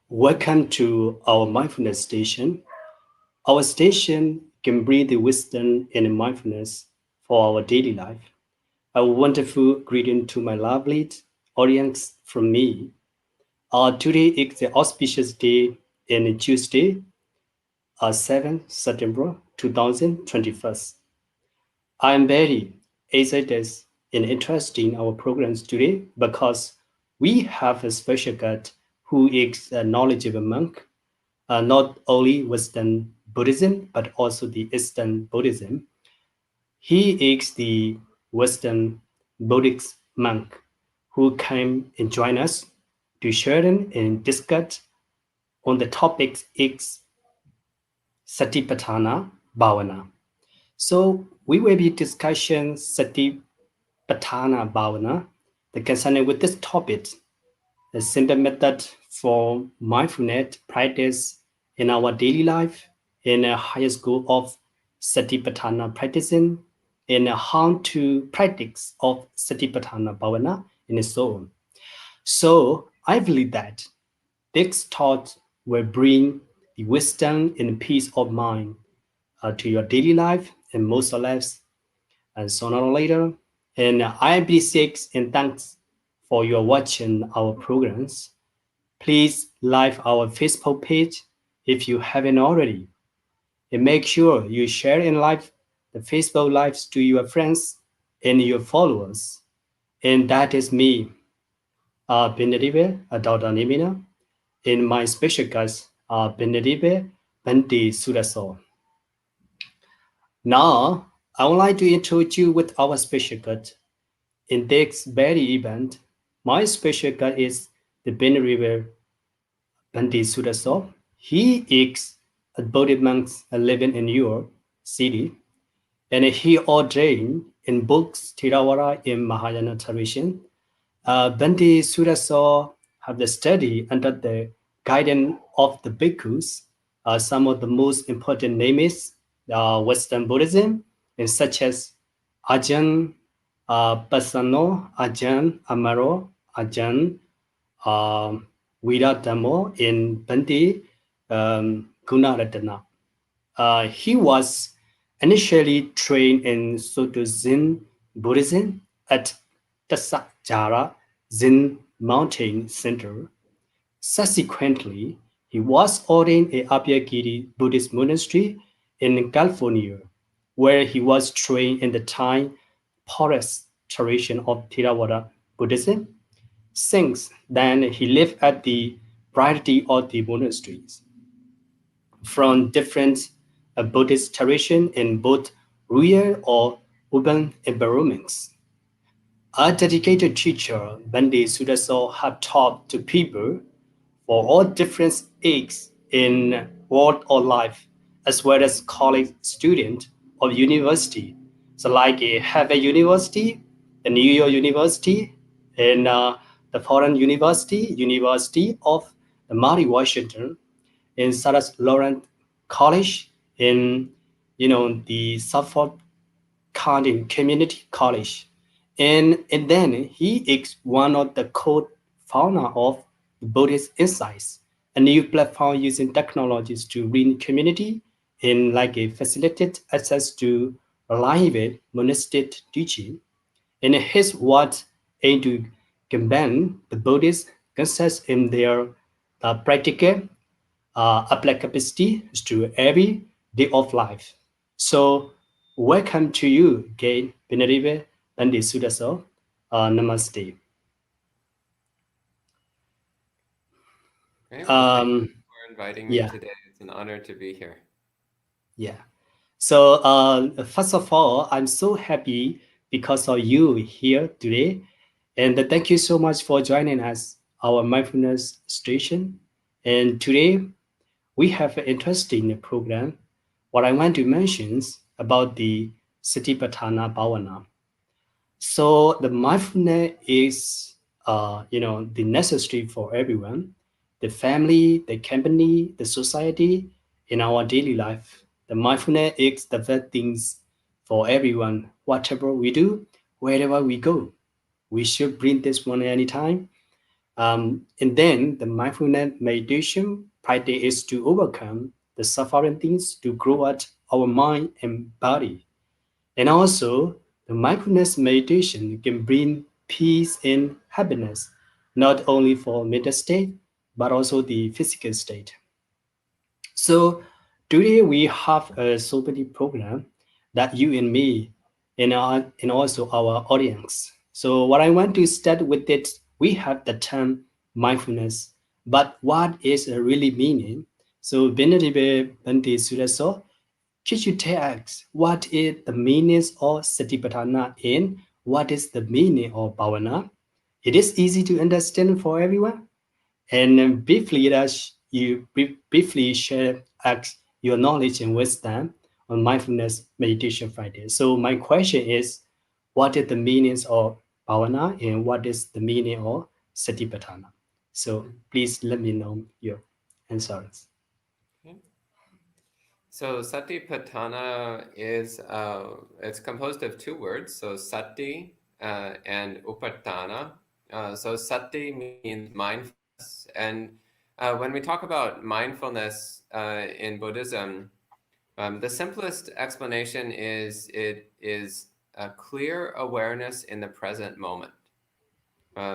Welcome to our mindfulness station. Our station can bring the wisdom and mindfulness for our daily life. A wonderful greeting to my lovely audience from me. Today is the auspicious day in Tuesday, 7th September 2021. I am very excited and interested in our programs today because we have a special guest who is a knowledgeable monk, not only Western Buddhism, but also the Eastern Buddhism. He is the Western Buddhist monk who came and joined us to share and discuss on the topic is Satipatthana Bhavana. So we will be discussing Satipatthana Bhavana, the concerning with this topic, a simple method for mindfulness practice in our daily life, in a highest goal of Satipatthana practicing, and how to practice of Satipatthana Bhavana in its own. So I believe that this thought will bring the wisdom and peace of mind to your daily life and most of lives and sooner or later. And I appreciate and thanks for your watching our programs. Please like our Facebook page if you haven't already. And make sure you share and like the Facebook lives to your friends and your followers. And that is me, Benedive, Dr. Nimina, and my special guest, Benedive Bhante Suddasso. Now, I would like to introduce you with our special guest. In this very event, my special guest is the Benedive Bhante Suddasso. He is a Buddhist monk living in New York City, and he ordained in books Theravada in Mahayana tradition. Bhante Suddasso have the study under the guidance of the bhikkhus. Some of the most important names Western Buddhism, and such as Ajahn Pasano, Ajahn Amaro, Ajahn uh, Viradhammo, and Bhante Gunaratana. He was initially trained in Soto Zen Buddhism at Tasakjara Zen Mountain Center. Subsequently, he was ordained at Abhyagiri Buddhist Monastery in California, where he was trained in the Thai Forest tradition of Theravada Buddhism. Since then, he lived at the variety of the monasteries from different Buddhist tradition in both rural or urban environments. A dedicated teacher, Bhante Suddasso, had taught to people for all different ages in world or life, as well as college student of university. So like a Harvard University, the New York University, and the foreign university, University of the Mary Washington, in Sarah Lawrence College, in the Suffolk County Community College. And then he is one of the co-founder of Buddhist Insights, a new platform using technologies to bring community in like a facilitated access to live monastic teaching. And his words aim to combine the Buddhist concepts in their practical applicability to every day of life. So, welcome to you again, Benedive Bhante Suddasso. Namaste. Great. Well, thank Um, you for inviting me yeah, today. It's an honor to be here. yeah. So, first of all, I'm so happy because of you here today. And thank you so much for joining us, our mindfulness station. And today, we have an interesting program. What I want to mention is about the Satipatthana Bhavana. So the mindfulness is, the necessary for everyone, the family, the company, the society, in our daily life. The mindfulness is the best things for everyone. Whatever we do, wherever we go, we should bring this one anytime. And then the mindfulness meditation practice is to overcome the suffering things to grow out our mind and body. And also, the mindfulness meditation can bring peace and happiness, not only for mental state, but also the physical state. So today we have a so many program that you and me and also our audience. So what I want to start with it, we have the term mindfulness, but what is a really meaning? So Venerable Bhante Suddasso, could you tell us what is the meaning of Satipatthana and what is the meaning of Bhavana? It is easy to understand for everyone. And briefly, briefly share your knowledge and wisdom on mindfulness meditation Friday. So my question is, what is the meanings of bhavana and what is the meaning of satipatthana? So Mhm. please let me know your answers. Okay. So Satipatthana is it's composed of two words, so Sati and Upatana. So Sati means mindfulness, and when we talk about mindfulness in Buddhism, the simplest explanation is it is a clear awareness in the present moment.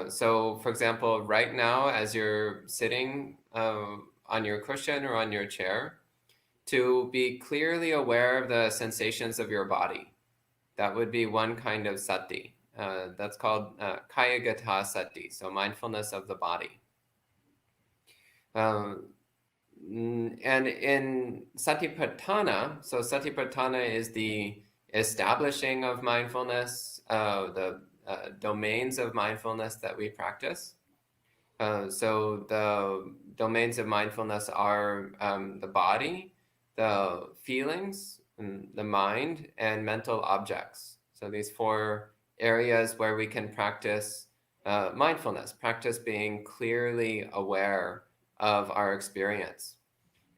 So, for example, right now, as you're sitting on your cushion or on your chair, to be clearly aware of the sensations of your body. That would be one kind of sati. That's called kayagata sati, so mindfulness of the body. Um, and in satipatthana, so satipatthana is the establishing of mindfulness, the domains of mindfulness that we practice. So the domains of mindfulness are the body, the feelings, and the mind, and mental objects. So these four areas where we can practice mindfulness, practice being clearly aware of our experience.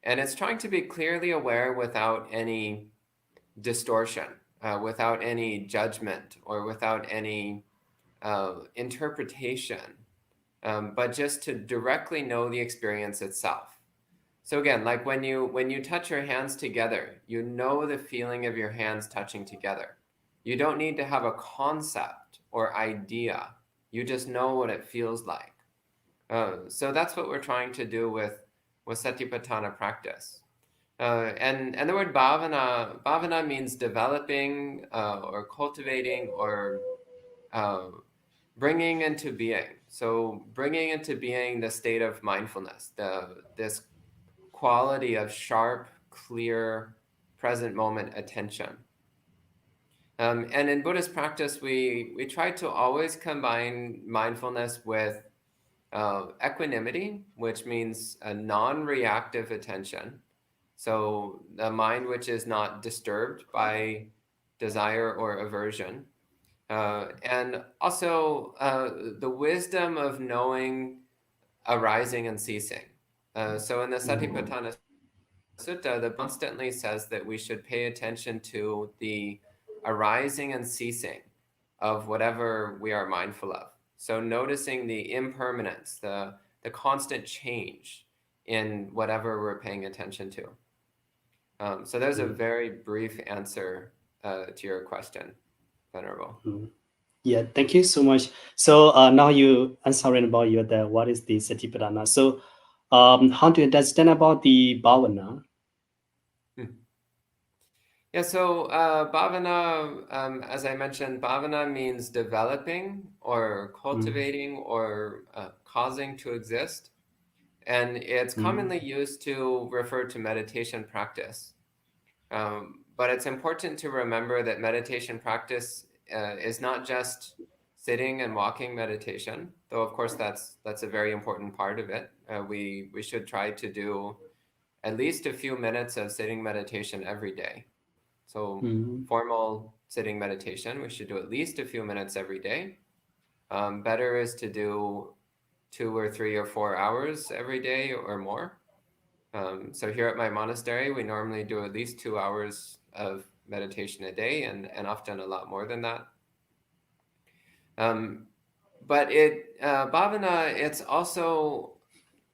And it's trying to be clearly aware without any distortion, without any judgment, or without any interpretation, but just to directly know the experience itself. So again, like when you touch your hands together, you know the feeling of your hands touching together. You don't need to have a concept or idea. You just know what it feels like. So that's what we're trying to do with Satipatthana practice. And the word bhavana means developing or cultivating or uh, bringing into being. So bringing into being the state of mindfulness, this quality of sharp, clear, present moment attention. And in Buddhist practice, we try to always combine mindfulness with equanimity, which means a non-reactive attention. So the mind which is not disturbed by desire or aversion. And also the wisdom of knowing arising and ceasing. So in the Satipatthana Sutta, the Buddha constantly says that we should pay attention to the arising and ceasing of whatever we are mindful of. So noticing the impermanence, the constant change in whatever we're paying attention to. So there's a very brief answer to your question, Venerable. Mhm. Yeah, thank you so much. So now you answering about your the what is the satipatthana. So how to understand about the bhavana? Hmm. Yeah, so bhavana, as I mentioned, bhavana means developing or Mm, cultivating or causing to exist. And it's mm, commonly used to refer to meditation practice. But it's important to remember that meditation practice is not just sitting and walking meditation, though of course that's a very important part of it. We should try to do at least a few minutes of sitting meditation every day. So mm, formal sitting meditation, we should do at least a few minutes every day. Better is to do 2 or 3 or 4 hours every day or more. So here at my monastery, we normally do at least 2 hours of meditation a day and often a lot more than that. Um, but bhavana, it's also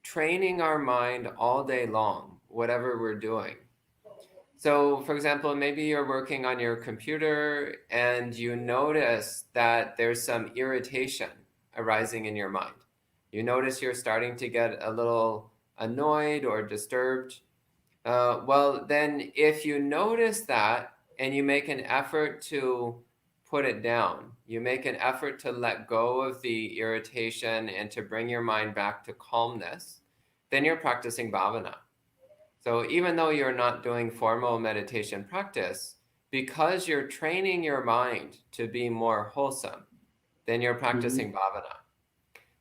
training our mind all day long, whatever we're doing. So, for example, maybe you're working on your computer and you notice that there's some irritation arising in your mind. You notice you're starting to get a little annoyed or disturbed. Well, then, if you notice that and you make an effort to put it down, you make an effort to let go of the irritation and to bring your mind back to calmness, then you're practicing bhavana. So even though you're not doing formal meditation practice, because you're training your mind to be more wholesome, then you're Mhm. practicing bhavana.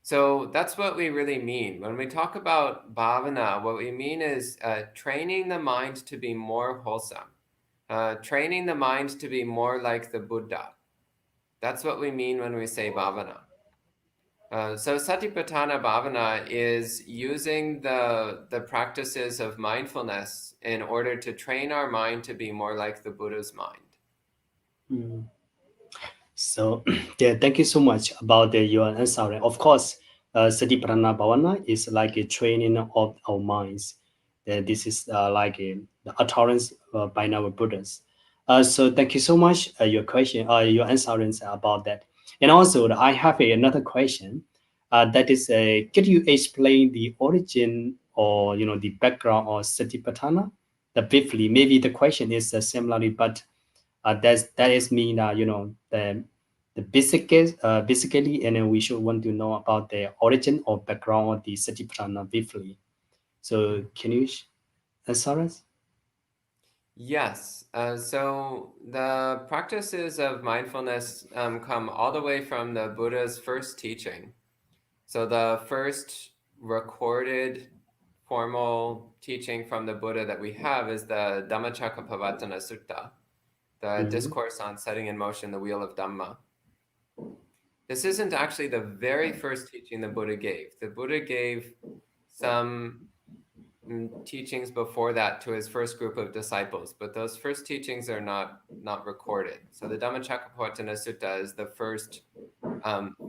So that's what we really mean. When we talk about bhavana, what we mean is training the mind to be more wholesome, training the mind to be more like the Buddha. That's what we mean when we say bhavana. So Satipatthana Bhavana is using the practices of mindfulness in order to train our mind to be more like the Buddha's mind. Mm. So, yeah, thank you so much about your answer. Of course, Satipatthana Bhavana is like a training of our minds. This is like the utterance by our Buddhas. So, thank you so much. Your question, your answers about that. And also, I have another question. That is, could you explain the origin or the background of Satipatthana? The briefly, maybe the question is similarly, but that is mean the basic is basically, and then we should want to know about the origin or background of the Satipatthana briefly. So can you answer us? Yes. So the practices of mindfulness come all the way from the Buddha's first teaching. So the first recorded formal teaching from the Buddha that we have is the Dhammacakkappavattana Sutta, the Mm-hmm. discourse on setting in motion the wheel of Dhamma. This isn't actually the very first teaching the Buddha gave. The Buddha gave some teachings before that to his first group of disciples, but those first teachings are not recorded. So the Dhammacakkappavattana Sutta is the first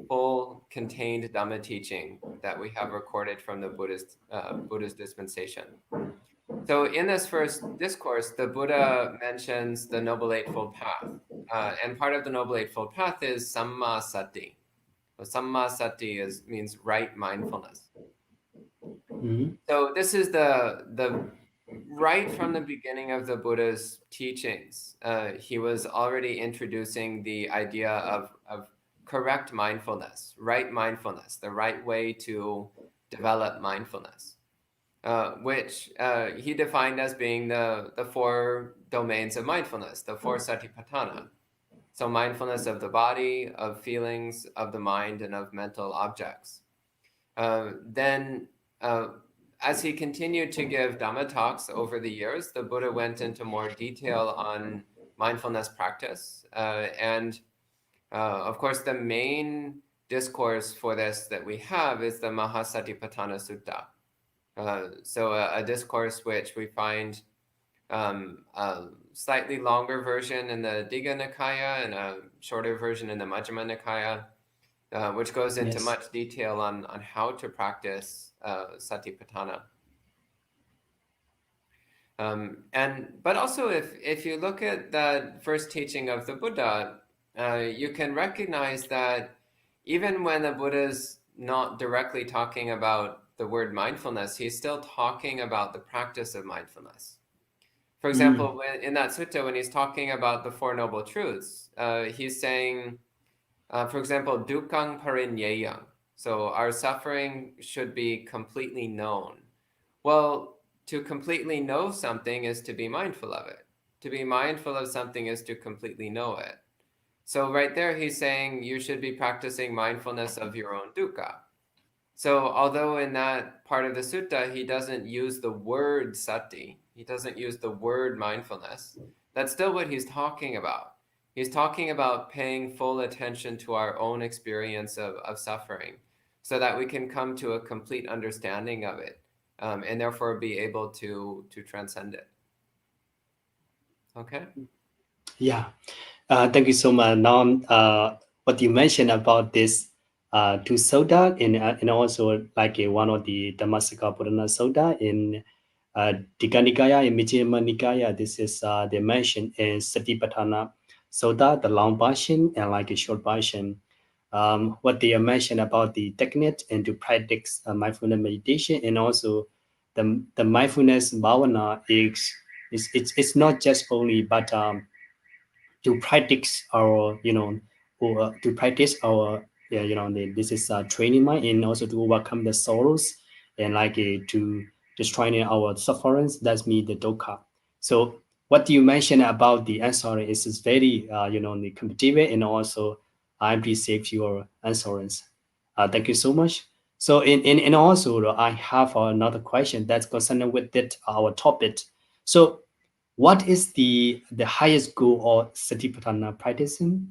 full contained Dhamma teaching that we have recorded from the Buddhist dispensation. So in this first discourse, the Buddha mentions the Noble Eightfold Path. And part of the Noble Eightfold Path is Samma Sati. So Samma Sati means right mindfulness. Mm-hmm. So this is the right from the beginning of the Buddha's teachings. He was already introducing the idea of correct mindfulness, the right way to develop mindfulness, which he defined as being the four domains of mindfulness, the four Satipatthana. So mindfulness of the body, of feelings, of the mind, and of mental objects. Then, as he continued to give Dhamma talks over the years, the Buddha went into more detail on mindfulness practice. Of course, the main discourse for this that we have is the Mahasatipatthana Sutta. So a discourse which we find a slightly longer version in the Digha Nikaya and a shorter version in the Majjhima Nikaya, which goes into Yes. much detail on how to practice Satipatthana. But also, if you look at the first teaching of the Buddha, you can recognize that even when the Buddha's not directly talking about the word mindfulness, he's still talking about the practice of mindfulness. For Mm. example, in that sutta, when he's talking about the Four Noble Truths, he's saying, for example, dukkhaṃ pariññeyaṃ. So our suffering should be completely known. Well, to completely know something is to be mindful of it. To be mindful of something is to completely know it. So right there, he's saying you should be practicing mindfulness of your own dukkha. So although in that part of the sutta, he doesn't use the word sati, he doesn't use the word mindfulness, that's still what he's talking about. He's talking about paying full attention to our own experience of suffering so that we can come to a complete understanding of it, and therefore be able to transcend it. Okay? Yeah. Thank you so much. Now, what you mentioned about this to soda, and also like one of the Damasaka Purana soda in Digha Nikaya and Majjhima Nikaya. This is they mentioned in Satipatthana soda, the long version and like a short version. What they are mentioned about the technique and to practice mindfulness meditation, and also the mindfulness Mawana is it's not just only but to practice our or to practice our yeah, this is training mind, and also to overcome the sorrows, and like to destroying our sufferings. That's me the dukkha. So what you mentioned about the answer is very the competitive, and also I appreciate your answers. Thank you so much. So and also I have another question that's concerned with that our topic. So what is the highest goal of Satipatthana practicing?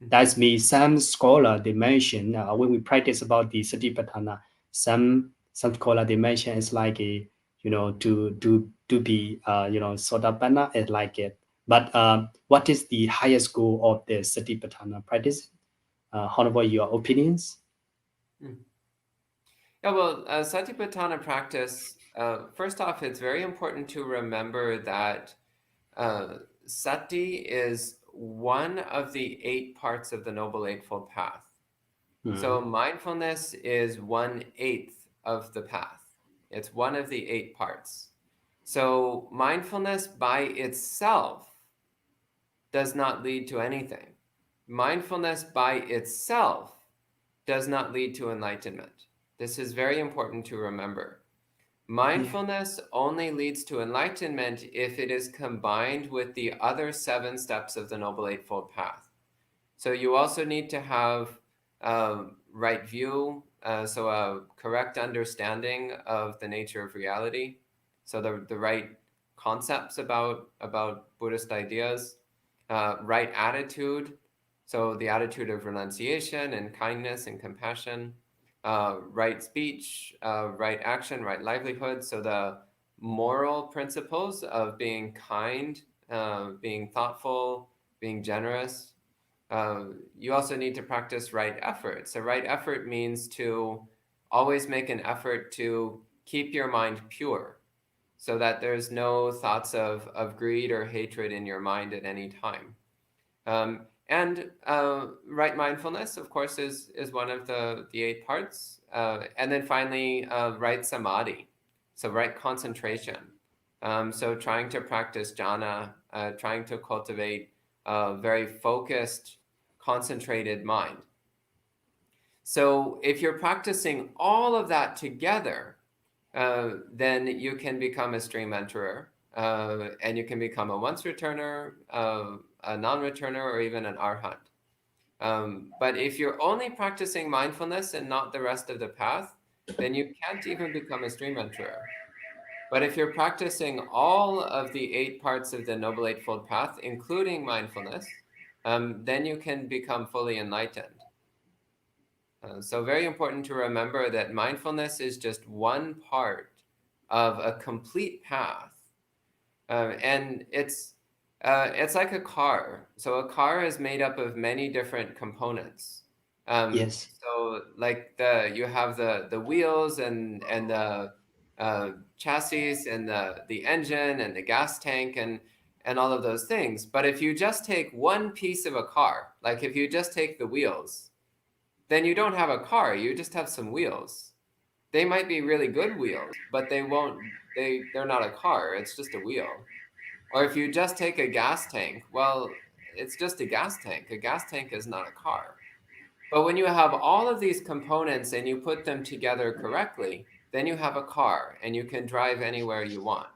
That's Mhm. me. Some scholar they mention when we practice about the Satipatthana, some scholar they mention it's like a to be Sotapanna is like it. But what is the highest goal of the Satipatthana practice? How about your opinions? Mm. Yeah, well, Satipatthana practice, first off, it's very important to remember that uh, Sati is one of the 8 parts of the Noble Eightfold Path. So Mhm. mindfulness is 1/8 of the path. It's one of the 8 parts. So mindfulness by itself does not lead to anything. Mindfulness by itself does not lead to enlightenment. This is very important to remember. Yeah. Mindfulness only leads to enlightenment if it is combined with the other 7 steps of the Noble Eightfold Path. So you also need to have right view, so a correct understanding of the nature of reality, so the right concepts about Buddhist ideas, right attitude, so the attitude of renunciation and kindness and compassion, right speech, right action, right livelihood, so the moral principles of being kind, being thoughtful, being generous. You also need to practice right effort. So, right effort means to always make an effort to keep your mind pure so that there's no thoughts of greed or hatred in your mind at any time. And right mindfulness, of course, is one of the 8 parts. And then finally, right samadhi, so right concentration. So trying to practice jhana, trying to cultivate a very focused, concentrated mind. So if you're practicing all of that together, then you can become a stream enterer, and you can become a once returner, a non-returner, or even an arhat. But if you're only practicing mindfulness and not the rest of the path, then you can't even become a stream enterer. But if you're practicing all of the 8 parts of the Noble Eightfold Path, including mindfulness, then you can become fully enlightened. So very important to remember that mindfulness is just one part of a complete path, and it's like a car. So a car is made up of many different components. Yes. So like the you have the wheels and the chassis and the engine and the gas tank and all of those things. But if you just take one piece of a car, like if you just take the wheels, then you don't have a car. You just have some wheels. They might be really good wheels, but they're not a car. It's just a wheel. Or if you just take a gas tank, well, it's just a gas tank. A gas tank is not a car. But when you have all of these components and you put them together correctly, then you have a car and you can drive anywhere you want.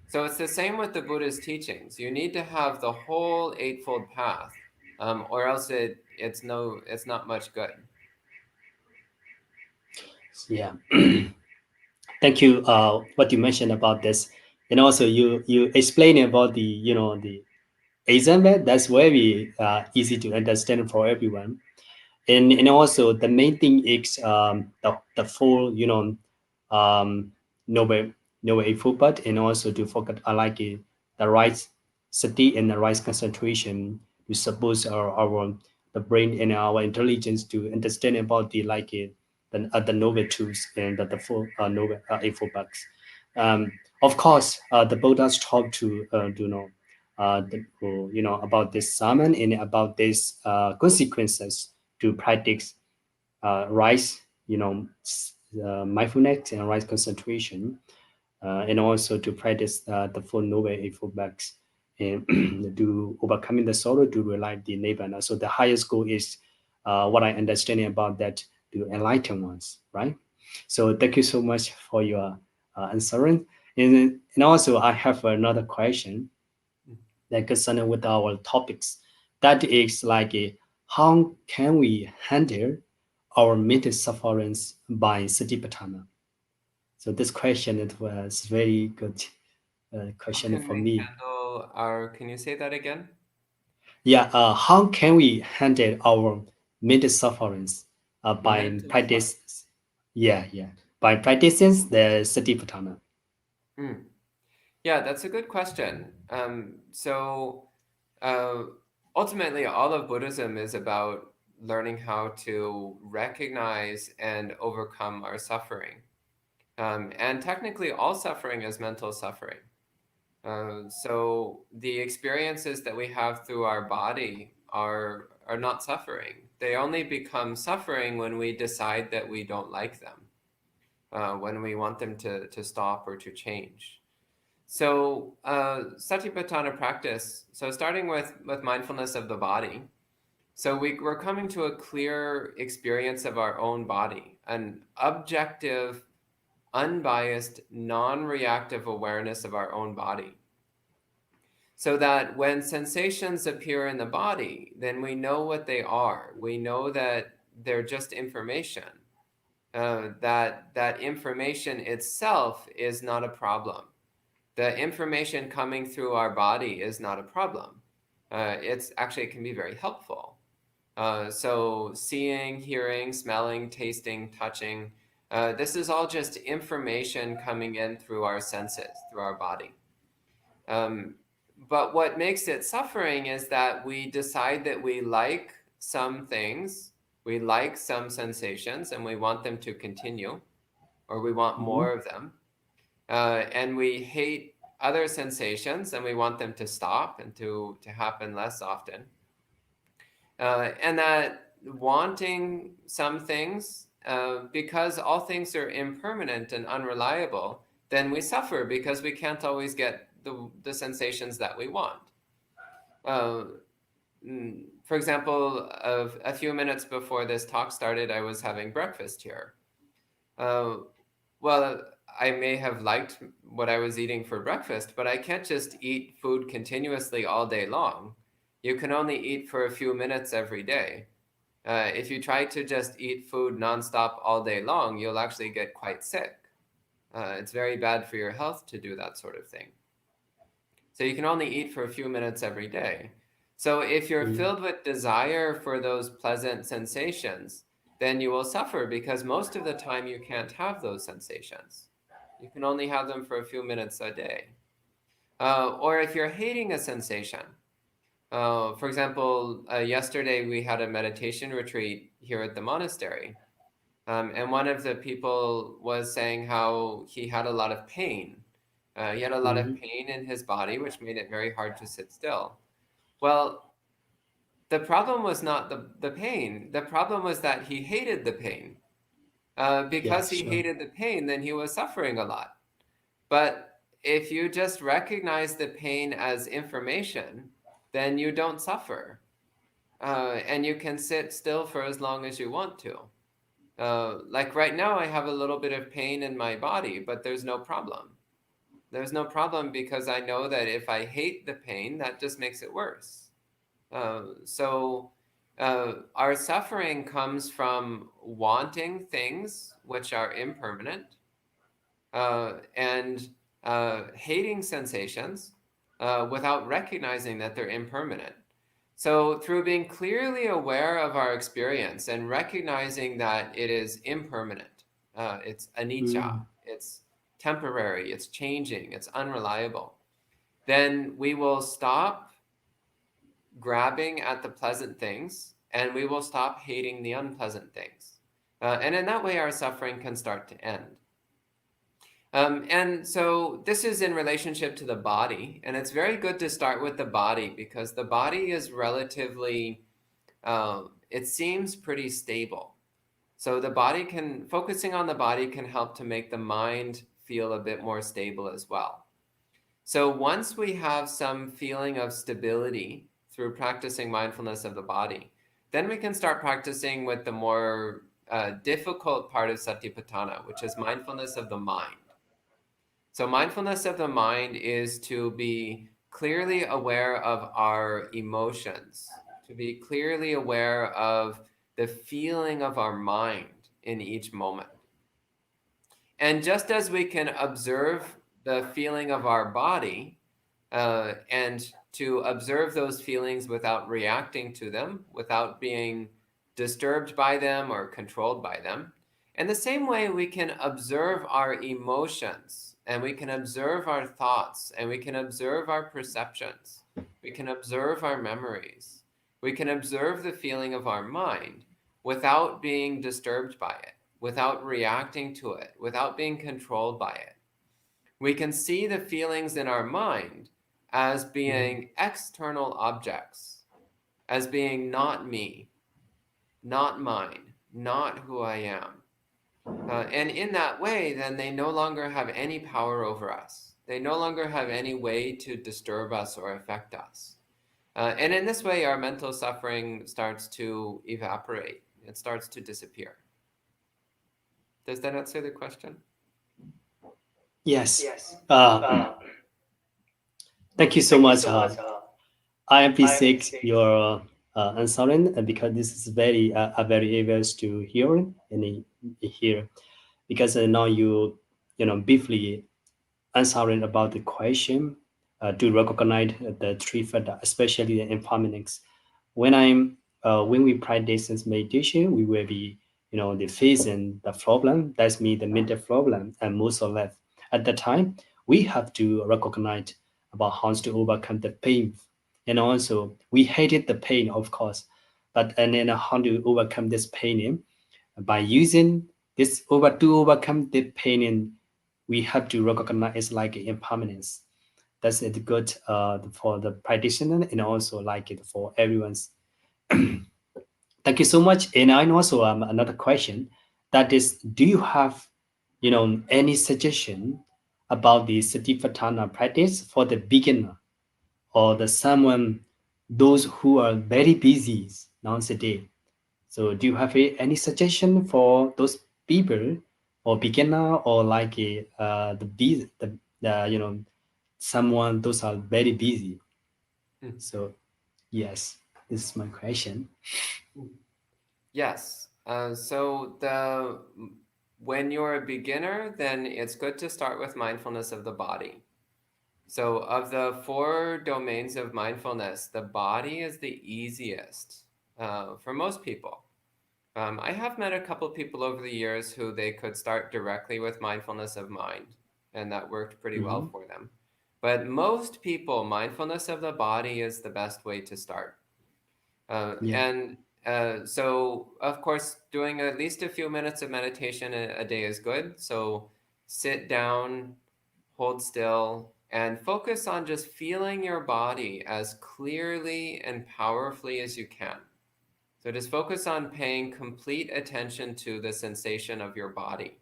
So it's the same with the Buddha's teachings. You need to have the whole Eightfold Path, or else it's not much good. Yeah. Thank you. What you mentioned about this, and also you explain about the the example. That's very easy to understand for everyone. And also the main thing is the full um noble noble effort, and also to focus on like the right sati and the right concentration to suppose our the brain and our intelligence to understand about the like the novel tools and the full novel info bugs. Of course, the Buddha's talk to about this summon and about these consequences to practice rise, mindfulness and rise concentration, and also to practice the full noble eightfold backs and to overcoming the sorrow to realize the nibbana. So the highest goal is what I understanding about that to enlighten ones, right? So thank you so much for your answering. And also I have another question that concerned with our topics. That is like how can we handle our mental sufferings by Satipatthana? So this question it was very good How question can for we me. handle our, can you say that again? Yeah, how can we handle our mental sufferings by Mental suffering. practice? Yeah, yeah, by practicing the Satipatthana. Mm. Yeah, that's a good question. Uh, ultimately, all of Buddhism is about learning how to recognize and overcome our suffering. And technically, all suffering is mental suffering. So the experiences that we have through our body are not suffering. They only become suffering when we decide that we don't like them, when we want them to stop or to change. So Satipatthana practice. So starting with mindfulness of the body. So we're coming to a clear experience of our own body, an objective, unbiased, non-reactive awareness of our own body. So that when sensations appear in the body, then we know what they are. We know that they're just information. That information itself is not a problem. The information coming through our body is not a problem. It's actually, it can be very helpful. So seeing, hearing, smelling, tasting, touching, this is all just information coming in through our senses, through our body. But what makes it suffering is that we decide that we like some things, we like some sensations, and we want them to continue, or we want more Mhm. of them. And we hate other sensations and we want them to stop and to happen less often. And that wanting some things, because all things are impermanent and unreliable, then we suffer because we can't always get the sensations that we want. Uh, for example, a few minutes before this talk started, I was having breakfast here. Uh, well, I may have liked what I was eating for breakfast, but I can't just eat food continuously all day long. You can only eat for a few minutes every day. If you try to just eat food nonstop all day long, you'll actually get quite sick. It's very bad for your health to do that sort of thing. So you can only eat for a few minutes every day. So if you're Mm. filled with desire for those pleasant sensations, then you will suffer because most of the time you can't have those sensations. You can only have them for a few minutes a day. Or if you're hating a sensation, for example, yesterday we had a meditation retreat here at the monastery. And one of the people was saying how he had a lot of pain. He had a lot of Mhm. pain in his body, which made it very hard to sit still. Well, the problem was not the pain. The problem was that he hated the pain. Yeah, Because he sure. hated the pain, then he was suffering a lot. But if you just recognize the pain as information, then you don't suffer. And you can sit still for as long as you want to. Like right now, I have a little bit of pain in my body, but there's no problem. There's no problem because I know that if I hate the pain, that just makes it worse. So our suffering comes from wanting things which are impermanent, and hating sensations without recognizing that they're impermanent. So, through being clearly aware of our experience and recognizing that it is impermanent, it's anicca, Mm. it's temporary, it's changing, it's unreliable, then we will stop grabbing at the pleasant things and we will stop hating the unpleasant things. And in that way, our suffering can start to end. And so this is in relationship to the body, and it's very good to start with the body because the body is relatively, it seems pretty stable. So focusing on the body can help to make the mind feel a bit more stable as well. So once we have some feeling of stability through practicing mindfulness of the body, then we can start practicing with the more difficult part of Satipatthana, which is mindfulness of the mind. So mindfulness of the mind is to be clearly aware of our emotions, to be clearly aware of the feeling of our mind in each moment. And just as we can observe the feeling of our body and to observe those feelings without reacting to them, without being disturbed by them or controlled by them, in the same way we can observe our emotions and we can observe our thoughts and we can observe our perceptions. We can observe our memories. We can observe the feeling of our mind without being disturbed by it, without reacting to it, without being controlled by it. We can see the feelings in our mind as being external objects, as being not me, not mine, not who I am. And in that way, then they no longer have any power over us. They no longer have any way to disturb us or affect us. And in this way, our mental suffering starts to evaporate. It starts to disappear. Does that answer the question? Yes. Thank you so much. I appreciate your answering because this is very very obvious to hear and hear because now you briefly answering about the question to recognize the three factors, especially the impermanence. When we practice this meditation, we will be the facing the problem. That's me the mental problem, and most of that at the time we have to recognize about how to overcome the pain, and also we hated the pain, of course, but and then how to overcome this pain by using this to overcome the pain we have to recognize like impermanence. That's it good for the practitioner and also like it for everyone's. Thank you so much. And I also another question that is, do you have any suggestion about the Satipatthana practice for the beginner or the someone those who are very busy nowadays? So do you have any suggestion for those people or beginner or like the someone those are very busy? So yes, this is my question. Yes. When you're a beginner, then it's good to start with mindfulness of the body. So of the 4 domains of mindfulness, the body is the easiest for most people. I have met a couple people over the years who they could start directly with mindfulness of mind, and that worked pretty well for them. But most people, mindfulness of the body is the best way to start. So, of course, doing at least a few minutes of meditation a day is good. So sit down, hold still, and focus on just feeling your body as clearly and powerfully as you can. So just focus on paying complete attention to the sensation of your body.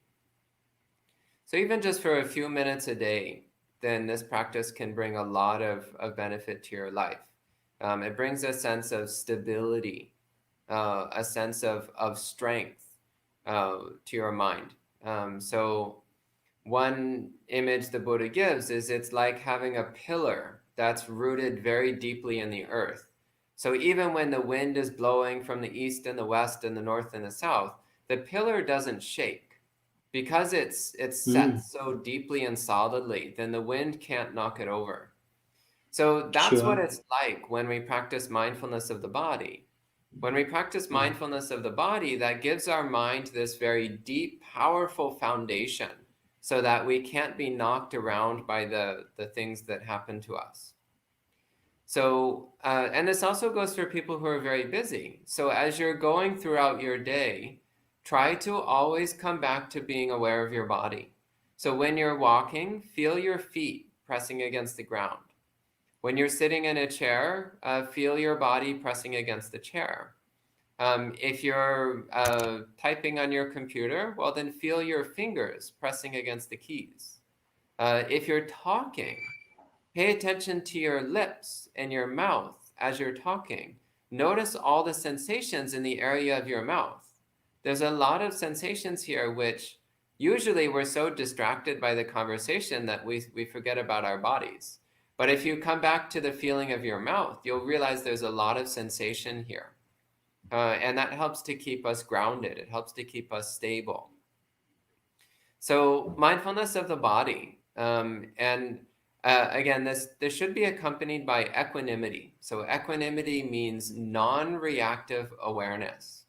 So even just for a few minutes a day, then this practice can bring a lot of benefit to your life. It brings a sense of stability, a sense of strength to your mind. So one image the Buddha gives is it's like having a pillar that's rooted very deeply in the earth. So even when the wind is blowing from the east and the west and the north and the south, the pillar doesn't shake. Because it's set so deeply and solidly, then the wind can't knock it over. So that's what Sure. it's like when we practice mindfulness of the body. When we practice mindfulness of the body, that gives our mind this very deep, powerful foundation so that we can't be knocked around by the things that happen to us. So, and this also goes for people who are very busy. So as you're going throughout your day, try to always come back to being aware of your body. So when you're walking, feel your feet pressing against the ground. When you're sitting in a chair, feel your body pressing against the chair. If you're typing on your computer, well, then feel your fingers pressing against the keys. If you're talking, pay attention to your lips and your mouth as you're talking. Notice all the sensations in the area of your mouth. There's a lot of sensations here, which usually we're so distracted by the conversation that we forget about our bodies. But if you come back to the feeling of your mouth, you'll realize there's a lot of sensation here. And that helps to keep us grounded. It helps to keep us stable. So mindfulness of the body. Again, this should be accompanied by equanimity. So equanimity means non-reactive awareness.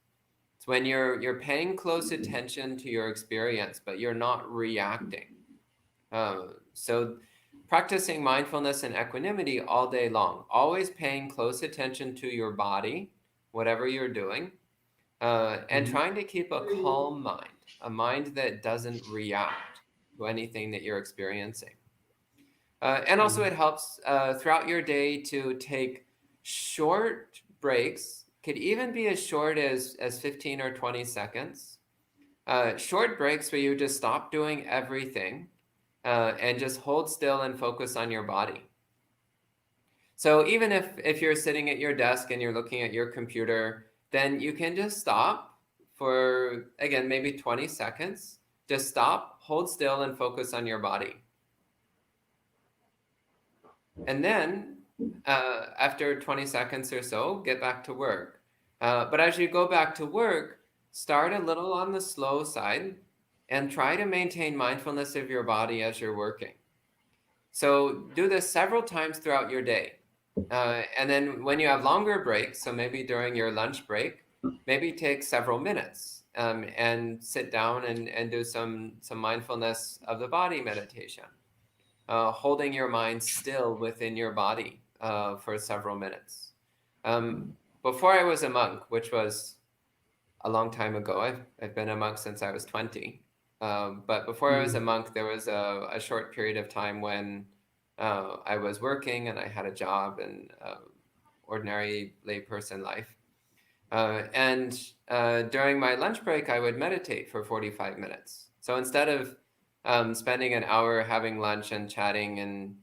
It's when you're paying close attention to your experience, but you're not reacting. So practicing mindfulness and equanimity all day long, always paying close attention to your body, whatever you're doing, and trying to keep a calm mind, a mind that doesn't react to anything that you're experiencing. And also it helps throughout your day to take short breaks, could even be as short as 15 or 20 seconds. Short breaks where you just stop doing everything and just hold still and focus on your body. So even if you're sitting at your desk and you're looking at your computer, then you can just stop for, again, maybe 20 seconds. Just stop, hold still, and focus on your body. And then after 20 seconds or so, get back to work. But as you go back to work, start a little on the slow side and try to maintain mindfulness of your body as you're working. So do this several times throughout your day. And then when you have longer breaks, so maybe during your lunch break, maybe take several minutes and sit down and do some mindfulness of the body meditation. Holding your mind still within your body for several minutes. Before I was a monk, which was a long time ago, I've been a monk since I was 20. But before I was a monk, there was a short period of time when I was working and I had a job and ordinary layperson life. And during my lunch break, I would meditate for 45 minutes. So instead of spending an hour having lunch and chatting and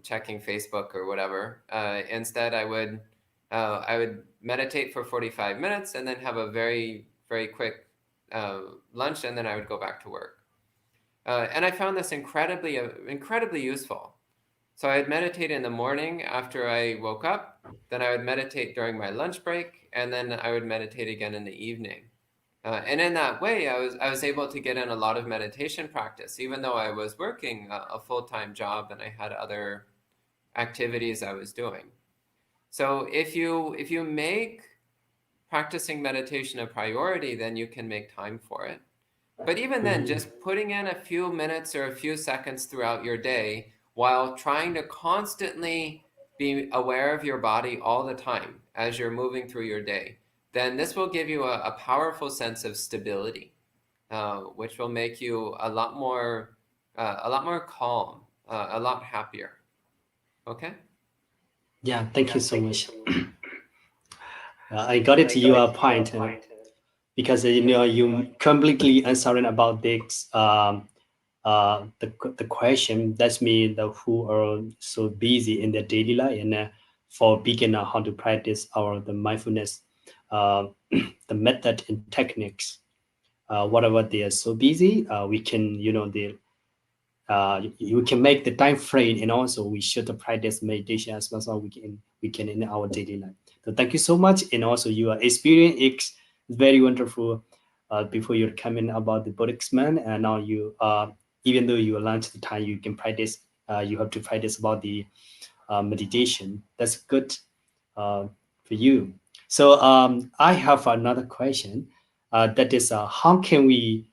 checking Facebook or whatever, instead I would meditate for 45 minutes and then have a very, very quick lunch, and then I would go back to work. And I found this incredibly useful. So I'd meditate in the morning after I woke up, then I would meditate during my lunch break, and then I would meditate again in the evening. And in that way, I was able to get in a lot of meditation practice, even though I was working a full-time job and I had other activities I was doing. So if you make practicing meditation a priority, then you can make time for it. But even then, just putting in a few minutes or a few seconds throughout your day while trying to constantly be aware of your body all the time as you're moving through your day, then this will give you a powerful sense of stability, which will make you a lot more calm, a lot happier. Okay? Yeah, thank you so much. I got it to your point because you completely answering about this the question. That's mean the who are so busy in their daily life, and for beginner how to practice the mindfulness, the method and techniques. Whatever they are so busy, we can you can make the time frame, and also we should practice meditation as well, so we can in our daily life. So thank you so much, and also your experience is very wonderful. Before you're coming about the Buddhist man, and now you even though you lunch the time, you can practice. You have to practice about the meditation. That's good for you. So I have another question. That is, how can we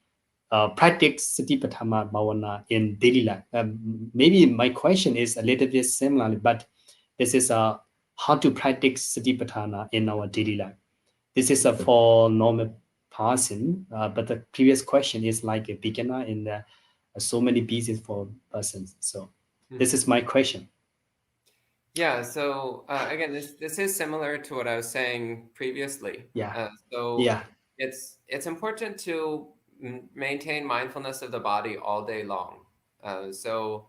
practice Satipatthana Bhavana in daily life? Maybe my question is a little bit similar, but this is how to practice Satipatthana in our daily life. This is a for normal person, but the previous question is like a beginner and so many pieces for persons. So this Mhm. is my question. Yeah, so again, this is similar to what I was saying previously. Yeah, So yeah. it's important to maintain mindfulness of the body all day long. So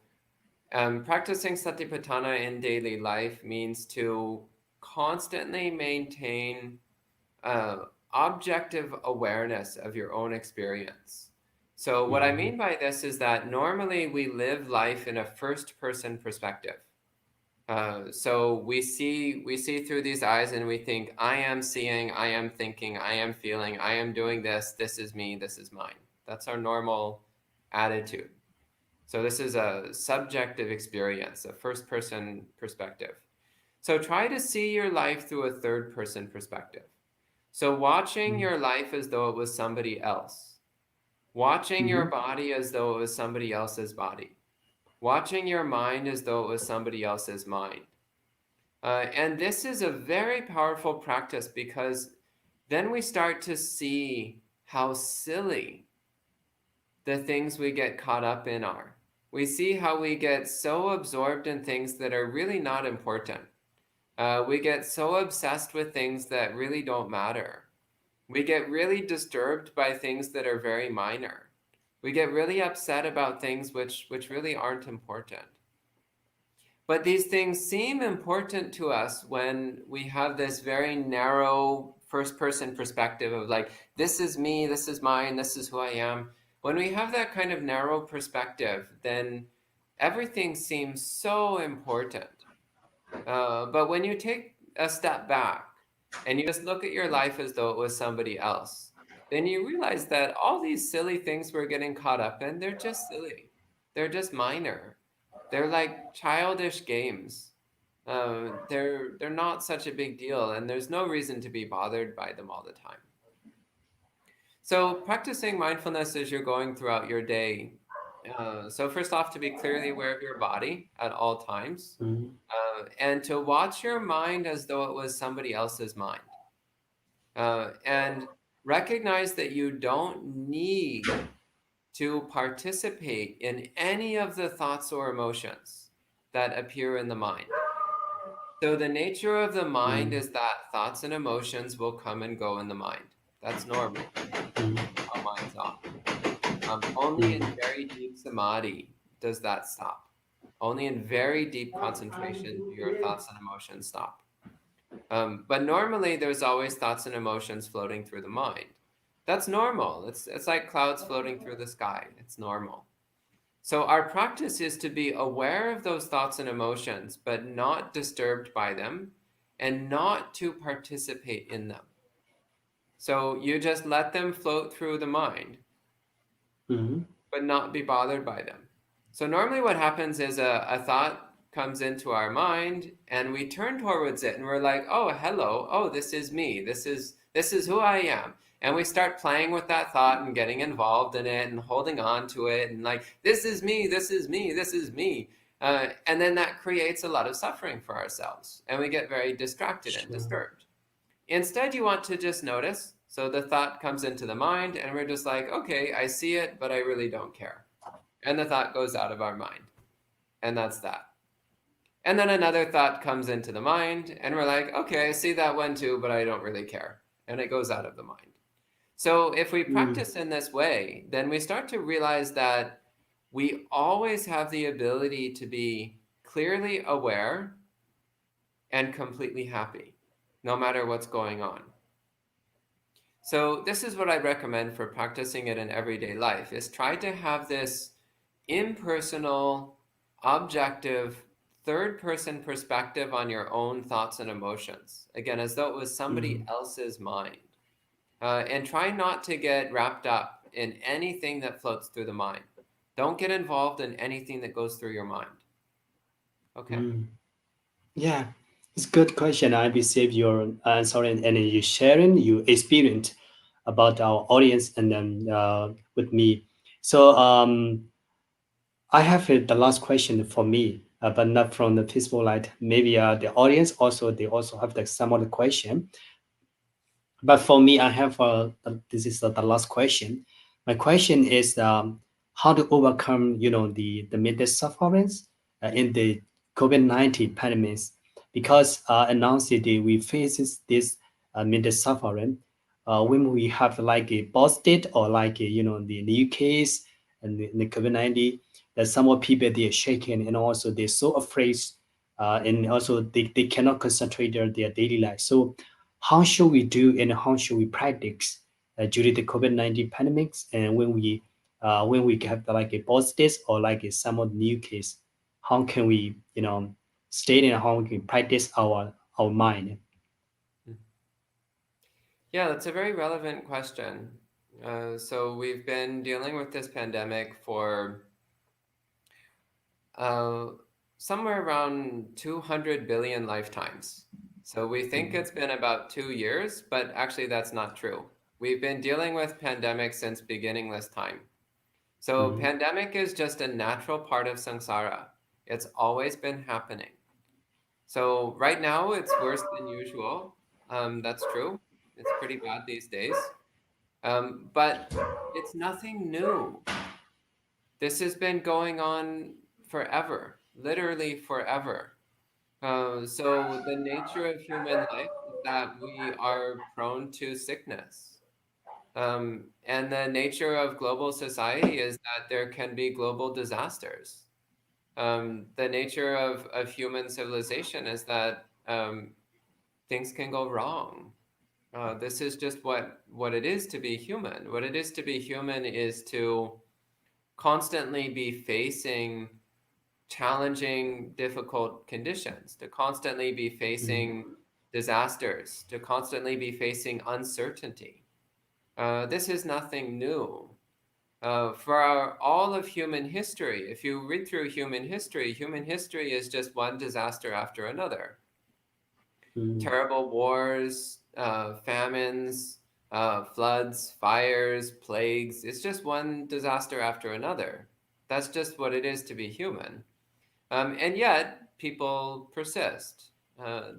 practicing Satipatthana in daily life means to constantly maintain uh, objective awareness of your own experience. So what I Mm-hmm. mean by this is that normally we live life in a first person perspective. So we see through these eyes and we think, I am seeing, I am thinking, I am feeling, I am doing this, this is me, this is mine. That's our normal attitude. So this is a subjective experience, a first person perspective. So try to see your life through a third person perspective. So watching your life as though it was somebody else, watching your Mm-hmm. body as though it was somebody else's body, watching your mind as though it was somebody else's mind. And this is a very powerful practice because then we start to see how silly the things we get caught up in are. We see how we get so absorbed in things that are really not important. We get so obsessed with things that really don't matter. We get really disturbed by things that are very minor. We get really upset about things which really aren't important. But these things seem important to us when we have this very narrow first person perspective of like, this is me, this is mine, this is who I am. When we have that kind of narrow perspective, then everything seems so important. But when you take a step back and you just look at your life as though it was somebody else, then you realize that all these silly things we're getting caught up in, they're just silly. They're just minor. They're like childish games. They're not such a big deal, and there's no reason to be bothered by them all the time. So practicing mindfulness as you're going throughout your day. So first off, to be clearly aware of your body at all times, Mm-hmm. and to watch your mind as though it was somebody else's mind, and recognize that you don't need to participate in any of the thoughts or emotions that appear in the mind. So the nature of the mind is that thoughts and emotions will come and go in the mind. That's normal. Mm-hmm. How minds are. Only in very deep samadhi does that stop. Only in very deep concentration do your thoughts and emotions stop. But normally there's always thoughts and emotions floating through the mind. That's normal. It's like clouds floating through the sky. It's normal. So our practice is to be aware of those thoughts and emotions, but not disturbed by them and not to participate in them. So you just let them float through the mind, Mm-hmm. but not be bothered by them. So normally what happens is a thought comes into our mind and we turn towards it and we're like, oh, hello, oh, this is me. This is who I am. And we start playing with that thought and getting involved in it and holding on to it and like, this is me, this is me, this is me. And then that creates a lot of suffering for ourselves and we get very distracted and Sure. disturbed. Instead, you want to just notice. So the thought comes into the mind, and we're just like, okay, I see it, but I really don't care. And the thought goes out of our mind. And that's that. And then another thought comes into the mind, and we're like, okay, I see that one too, but I don't really care. And it goes out of the mind. So if we Mm-hmm. practice in this way, then we start to realize that we always have the ability to be clearly aware and completely happy, no matter what's going on. So this is what I recommend for practicing it in everyday life is try to have this impersonal, objective, third person perspective on your own thoughts and emotions. Again, as though it was somebody else's mind. And try not to get wrapped up in anything that floats through the mind. Don't get involved in anything that goes through your mind. Okay? Mm-hmm. Yeah, it's a good question. I received your answer and you sharing your experience about our audience and then with me. So I have the last question for me. but not from the peaceful light. Maybe the audience also, they also have like some other question. But for me, I have this is the last question. My question is how to overcome, the mental sufferings in the COVID-19 pandemic, because announced we face this mental suffering when we have like a positive or like a, the new case and the COVID-19, that some of people they are shaking and also they're so afraid and also they cannot concentrate their daily life. So how should we do and how should we practice during the COVID-19 pandemics, and when we have like a positive or like a somewhat new case, how can we stay and how we can practice our mind? Yeah, that's a very relevant question. So we've been dealing with this pandemic for uh, somewhere around 200 billion lifetimes. So we think it's been about 2 years, but actually that's not true. We've been dealing with pandemics since beginningless time. So Mhm. pandemic is just a natural part of samsara. It's always been happening. So right now it's worse than usual. That's true. It's pretty bad these days. But it's nothing new. This has been going on forever, literally forever. So the nature of human life is that we are prone to sickness. And the nature of global society is that there can be global disasters. The nature of human civilization is that things can go wrong. This is just what it is to be human. What it is to be human is to constantly be facing challenging, difficult conditions, to constantly be facing disasters, to constantly be facing uncertainty. This is nothing new. All of human history, if you read through human history is just one disaster after another. Mhm. Terrible wars, famines, floods, fires, plagues. It's just one disaster after another. That's just what it is to be human. And yet, people persist.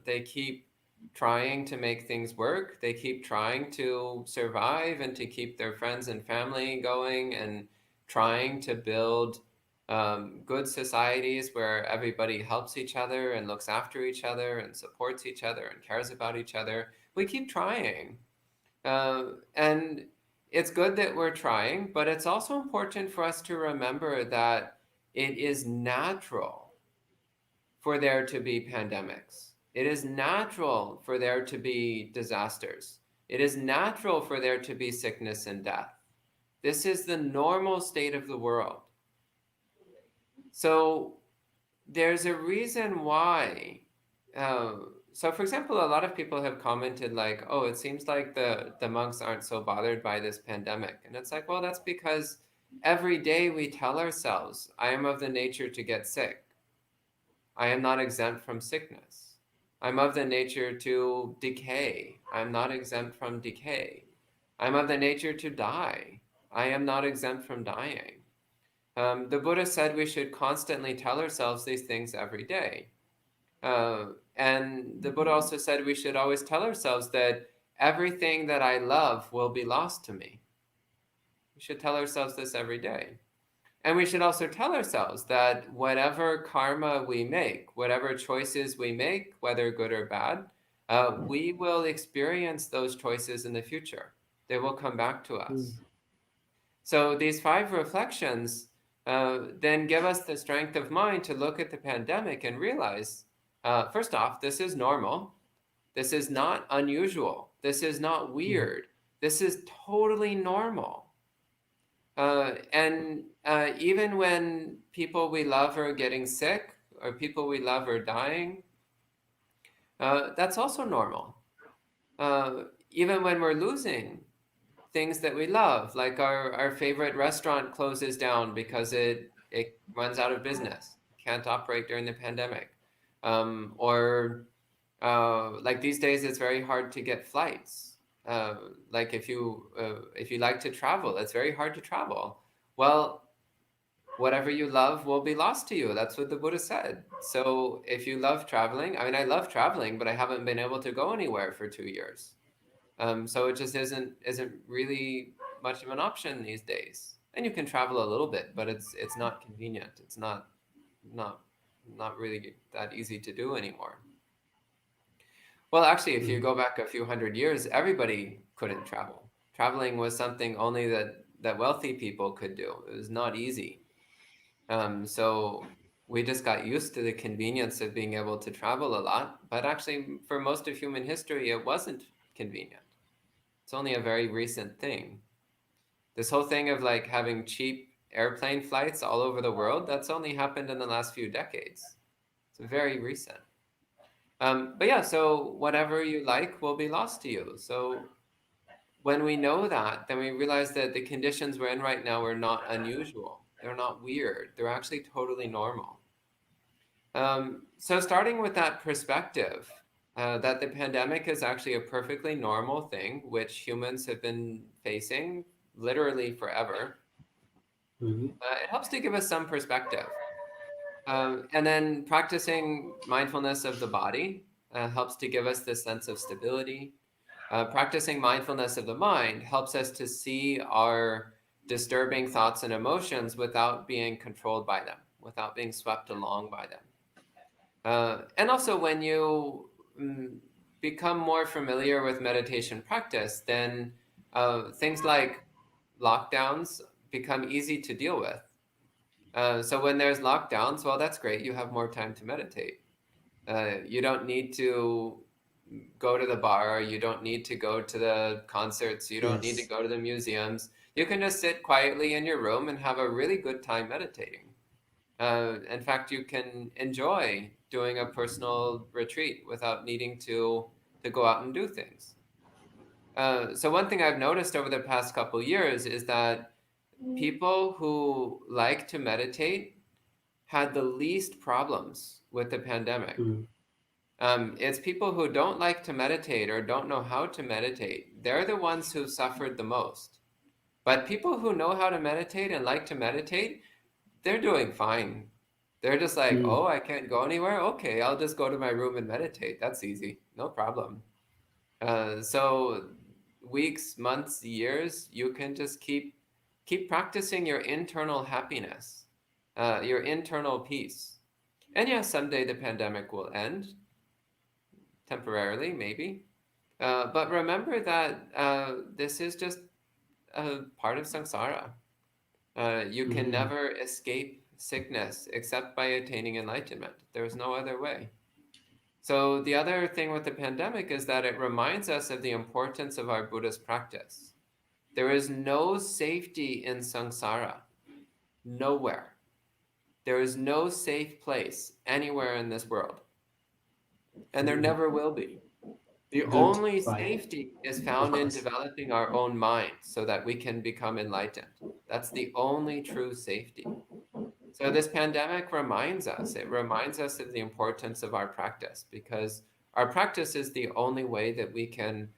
They keep trying to make things work. They keep trying to survive and to keep their friends and family going and trying to build good societies where everybody helps each other and looks after each other and supports each other and cares about each other. We keep trying. And it's good that we're trying, but it's also important for us to remember that it is natural for there to be pandemics. It is natural for there to be disasters. It is natural for there to be sickness and death. This is the normal state of the world. So there's a reason why. Uh, so, for example, a lot of people have commented like, "Oh, it seems like the monks aren't so bothered by this pandemic," and it's like, well, that's because every day we tell ourselves, "I am of the nature to get sick. I am not exempt from sickness. I'm of the nature to decay. I'm not exempt from decay. I'm of the nature to die. I am not exempt from dying." The Buddha said we should constantly tell ourselves these things every day. And the Buddha also said we should always tell ourselves that everything that I love will be lost to me. We should tell ourselves this every day. And we should also tell ourselves that whatever karma we make, whatever choices we make, whether good or bad, we will experience those choices in the future. They will come back to us. So these 5 reflections then give us the strength of mind to look at the pandemic and realize, first off, this is normal. This is not unusual. This is not weird. This is totally normal. And even when people we love are getting sick or people we love are dying, that's also normal. Even when we're losing things that we love, like our favorite restaurant closes down because it runs out of business, can't operate during the pandemic. Or like these days, it's very hard to get flights. Uh, like if you like to travel, it's very hard to travel. Well, whatever you love will be lost to you. That's what the Buddha said. So if you love traveling, I mean, I love traveling, but I haven't been able to go anywhere for 2 years. So it just isn't really much of an option these days. And you can travel a little bit, but it's not convenient. It's not not really that easy to do anymore. Well, actually, if you Mm, go back a few hundred years, everybody couldn't travel. Traveling was something only that wealthy people could do. It was not easy. So we just got used to the convenience of being able to travel a lot. But actually, for most of human history, it wasn't convenient. It's only a very recent thing. This whole thing of like having cheap airplane flights all over the world, that's only happened in the last few decades. It's very recent. But yeah, so whatever you like will be lost to you. So when we know that, then we realize that the conditions we're in right now are not unusual. They're not weird. They're actually totally normal. So starting with that perspective, that the pandemic is actually a perfectly normal thing, which humans have been facing literally forever, mm, it helps to give us some perspective. And then practicing mindfulness of the body helps to give us this sense of stability. Practicing mindfulness of the mind helps us to see our disturbing thoughts and emotions without being controlled by them, without being swept along by them. And also, when you become more familiar with meditation practice, then things like lockdowns become easy to deal with. So when there's lockdowns, well, that's great. You have more time to meditate. You don't need to go to the bar. You don't need to go to the concerts. You don't need to yes. go to the museums. You can just sit quietly in your room and have a really good time meditating. In fact, you can enjoy doing a personal retreat without needing to go out and do things. So one thing I've noticed over the past couple years is that people who like to meditate had the least problems with the pandemic. Mm, It's people who don't like to meditate or don't know how to meditate. They're the ones who suffered the most. But people who know how to meditate and like to meditate, they're doing fine. They're just like, mm, oh, I can't go anywhere. Okay, I'll just go to my room and meditate. That's easy. No problem. So weeks, months, years, you can just keep practicing your internal happiness, your internal peace. And yes, someday the pandemic will end temporarily, maybe. But remember that this is just a part of samsara. You can mm. never escape sickness except by attaining enlightenment. There's no other way. So, the other thing with the pandemic is that it reminds us of the importance of our Buddhist practice. There is no safety in samsara, nowhere. There is no safe place anywhere in this world, and there Mm. never will be. The Good. only Right. safety is Of found in course. developing our own mind so that we can become enlightened. That's the only true safety. So this pandemic reminds us, it reminds us of the importance of our practice because our practice is the only way that we can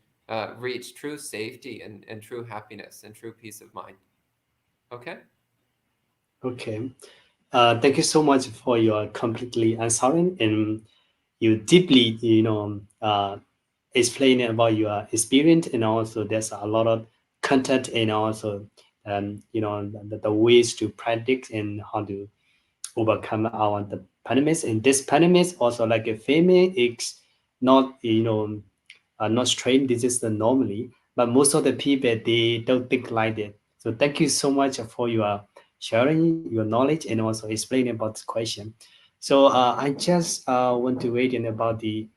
reach true safety and true happiness and true peace of mind. Okay? Okay. Thank you so much for your completely answering and you deeply, explaining about your experience and also there's a lot of content and also, the ways to practice and how to overcome our the pandemics. And this pandemic also like a famine, it's not, not strange. This is the normally, but most of the people they don't think like that. So thank you so much for your sharing your knowledge and also explaining about this question. So I just want to wait in about the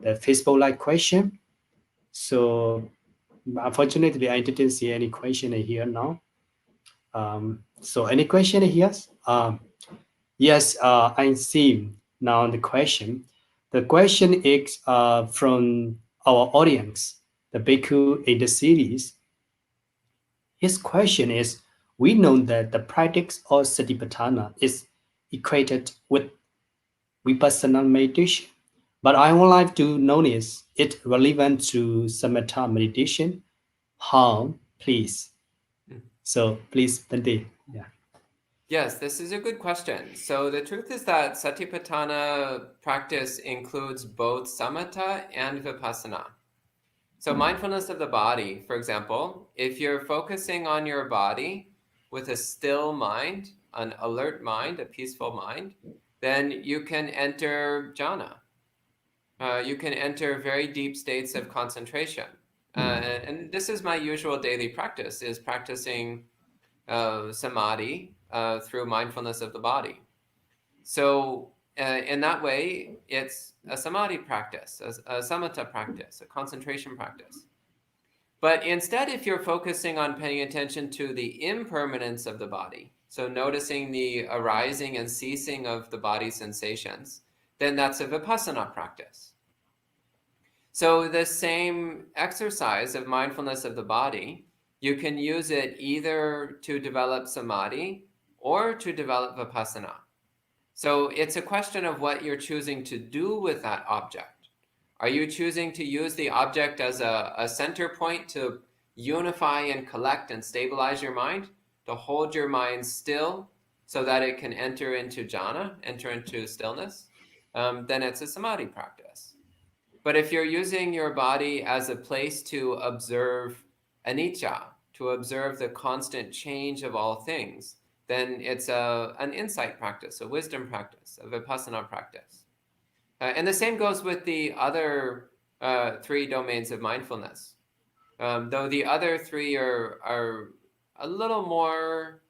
Facebook Live question. So unfortunately, I didn't see any question here now. So any question here? Yes, I see now the question. The question is from our audience, the Bhikkhu in the series. His question is, we know that the practice of Satipatthana is equated with Vipassana meditation, but I would like to notice it relevant to Samatha meditation. How, please? Mm. So please, Bhante. Yeah. Yes, this is a good question. So the truth is that Satipatthana practice includes both samatha and vipassana. So mindfulness of the body, for example, if you're focusing on your body with a still mind, an alert mind, a peaceful mind, then you can enter jhana. You can enter very deep states of concentration. And this is my usual daily practice, is practicing samadhi through mindfulness of the body. So in that way, it's a samadhi practice, a samatha practice, a concentration practice. But instead, if you're focusing on paying attention to the impermanence of the body, so noticing the arising and ceasing of the body's sensations, then that's a vipassana practice. So the same exercise of mindfulness of the body, you can use it either to develop samadhi or to develop vipassana. So it's a question of what you're choosing to do with that object. Are you choosing to use the object as a center point to unify and collect and stabilize your mind, to hold your mind still so that it can enter into jhana, enter into stillness? Then it's a samadhi practice. But if you're using your body as a place to observe anicca, to observe the constant change of all things, then it's an insight practice, a wisdom practice, a vipassana practice. And the same goes with the other three domains of mindfulness. Though the other three are a little more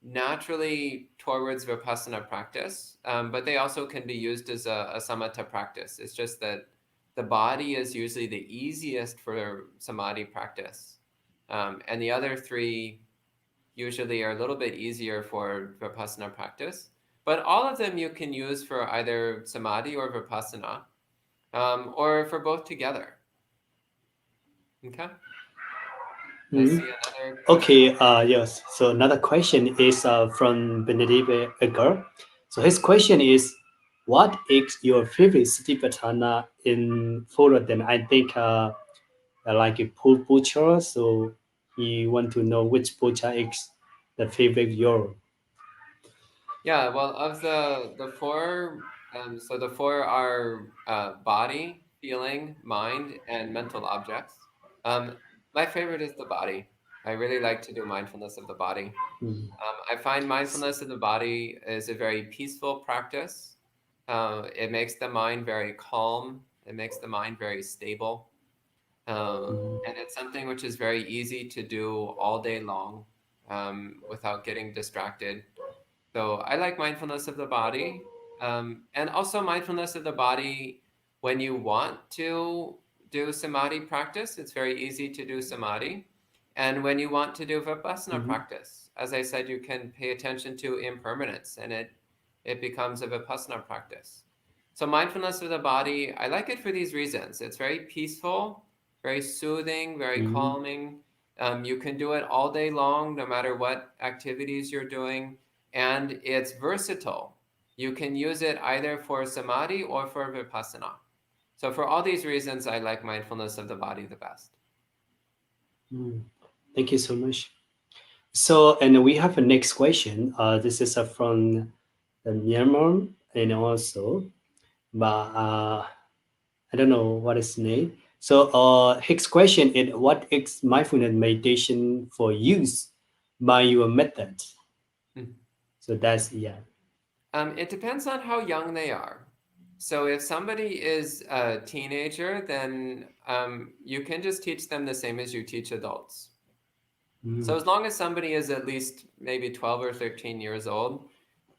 naturally towards vipassana practice, but they also can be used as a samatha practice. It's just that the body is usually the easiest for samadhi practice. And the other three usually are a little bit easier for vipassana practice. But all of them you can use for either samadhi or vipassana, or for both together. Okay? I Mhm. see another question. Okay, yes. So another question is from Benedict Edgar. So his question is, what is your favorite Satipatthana in four of them? I think like a puja. So he want to know which puja is the favorite your. Yeah, well, of the four, so the four are body, feeling, mind, and mental objects. Um, my favorite is the body. I really like to do mindfulness of the body. Mm, I find mindfulness of the body is a very peaceful practice. It makes the mind very calm. It makes the mind very stable. mm, And it's something which is very easy to do all day long without getting distracted. So I like mindfulness of the body, and also mindfulness of the body when you want to do samadhi practice. It's very easy to do samadhi. And when you want to do vipassana mhm, practice, as I said, you can pay attention to impermanence, and it becomes a vipassana practice. So mindfulness of the body, I like it for these reasons. It's very peaceful, very soothing, very mhm, calming. You can do it all day long, no matter what activities you're doing, and it's versatile. You can use it either for samadhi or for vipassana. So for all these reasons, I like mindfulness of the body the best. mm. Thank you so much. So, and we have a next question. This is from Myanmar, and also, but I don't know what is name. So, his question is, what is mindfulness meditation for use by your method? Hmm. So that's yeah. It depends on how young they are. So if somebody is a teenager, then you can just teach them the same as you teach adults. So Mm, as long as somebody is at least maybe 12 or 13 years old,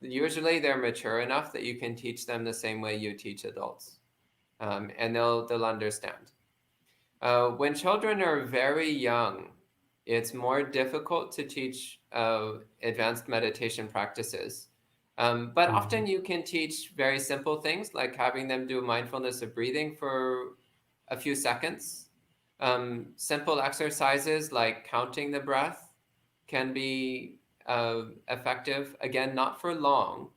usually they're mature enough that you can teach them the same way you teach adults, and they'll understand. When children are very young, it's more difficult to teach advanced meditation practices. But mm, often you can teach very simple things like having them do mindfulness of breathing for a few seconds. Simple exercises like counting the breath can be effective. Again, not for long,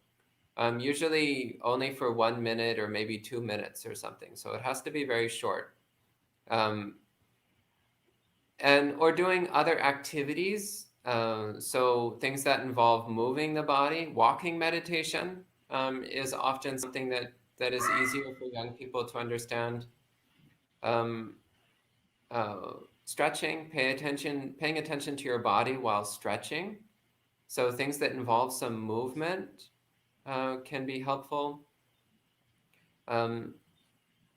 usually only for 1 minute or maybe 2 minutes or something. So it has to be very short. Um, and or doing other activities So things that involve moving the body, walking meditation is often something that is easier for young people to understand. Um, Stretching, paying attention to your body while stretching. So things that involve some movement can be helpful. Um,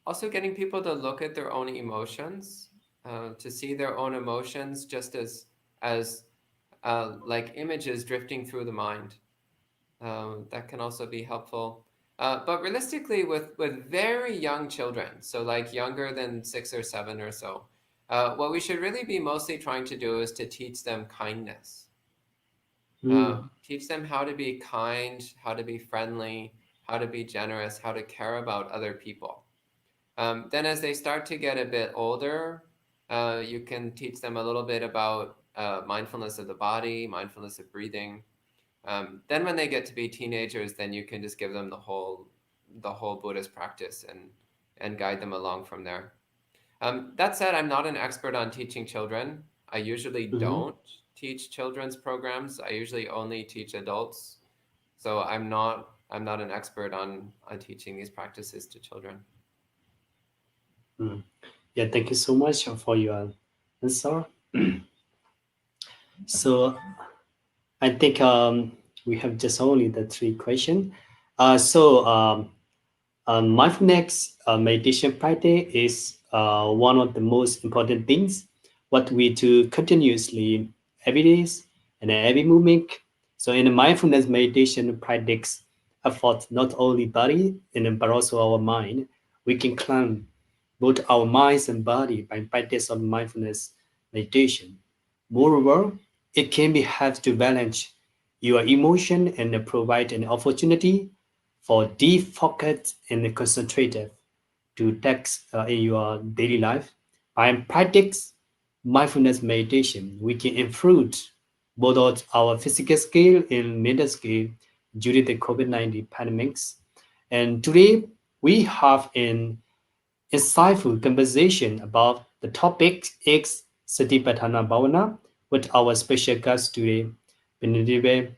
Also, getting people to look at their own emotions, to see their own emotions just as like images drifting through the mind. That can also be helpful. But realistically, with very young children, so like younger than 6 or 7 or so, what we should really be mostly trying to do is to teach them kindness. Mm, Teach them how to be kind, how to be friendly, how to be generous, how to care about other people. Then as they start to get a bit older, you can teach them a little bit about mindfulness of the body, mindfulness of breathing. Then when they get to be teenagers, then you can just give them the whole Buddhist practice and guide them along from there. That said, I'm not an expert on teaching children. I usually mhm, don't teach children's programs. I usually only teach adults. So I'm not an expert on teaching these practices to children. mm. Yeah, thank you so much for your answer. So I think we have just only the three questions. Mindfulness meditation practice is one of the most important things what we do continuously every day and every moment. So in the mindfulness meditation practice afford not only body and but also our mind. We can calm both our minds and body by practice of mindfulness meditation. Moreover, it can be helped to balance your emotion and provide an opportunity for deep focus and concentrated to tasks in your daily life. By practice mindfulness meditation, we can improve both our physical skill and mental skill during the COVID-19 pandemics. And today we have an insightful conversation about the topic is Satipatthana Bhavana with our special guest today, Benedict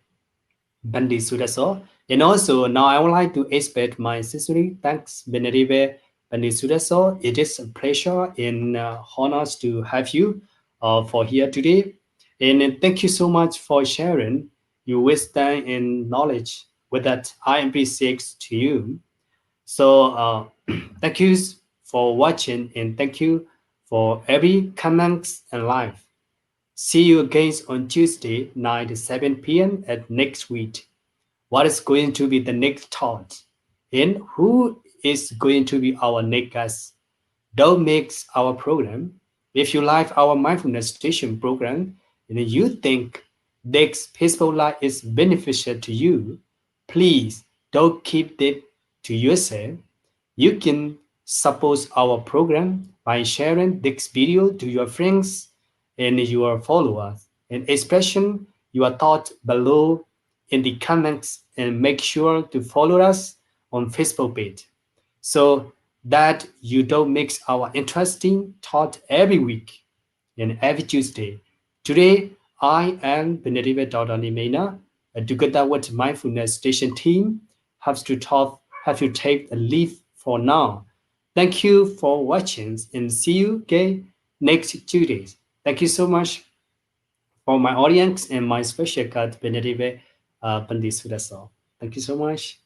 Bhante Suddasso. And also, now I would like to express my sincere thanks, Benedict Bhante Suddasso. It is a pleasure and honors to have you for here today. And thank you so much for sharing your wisdom and knowledge with that I appreciate to you. So thank you for watching and thank you for every comments and live. See you again on Tuesday night 7 p.m. at next week. What is going to be the next thought? And who is going to be our next guest? Don't mix our program. If you like our mindfulness station program and you think this peaceful life is beneficial to you, please don't keep it to yourself. You can support our program by sharing this video to your friends and your followers, and especially your thoughts below in the comments, and make sure to follow us on Facebook page so that you don't mix our interesting thought every week and every Tuesday. Today, I am Benedict Limena, and together with Mindfulness Station team, have to take a leave for now. Thank you for watching and see you again next Tuesday. Thank you so much for my audience and my special guest, Benedict Pandit Suddasso. Thank you so much.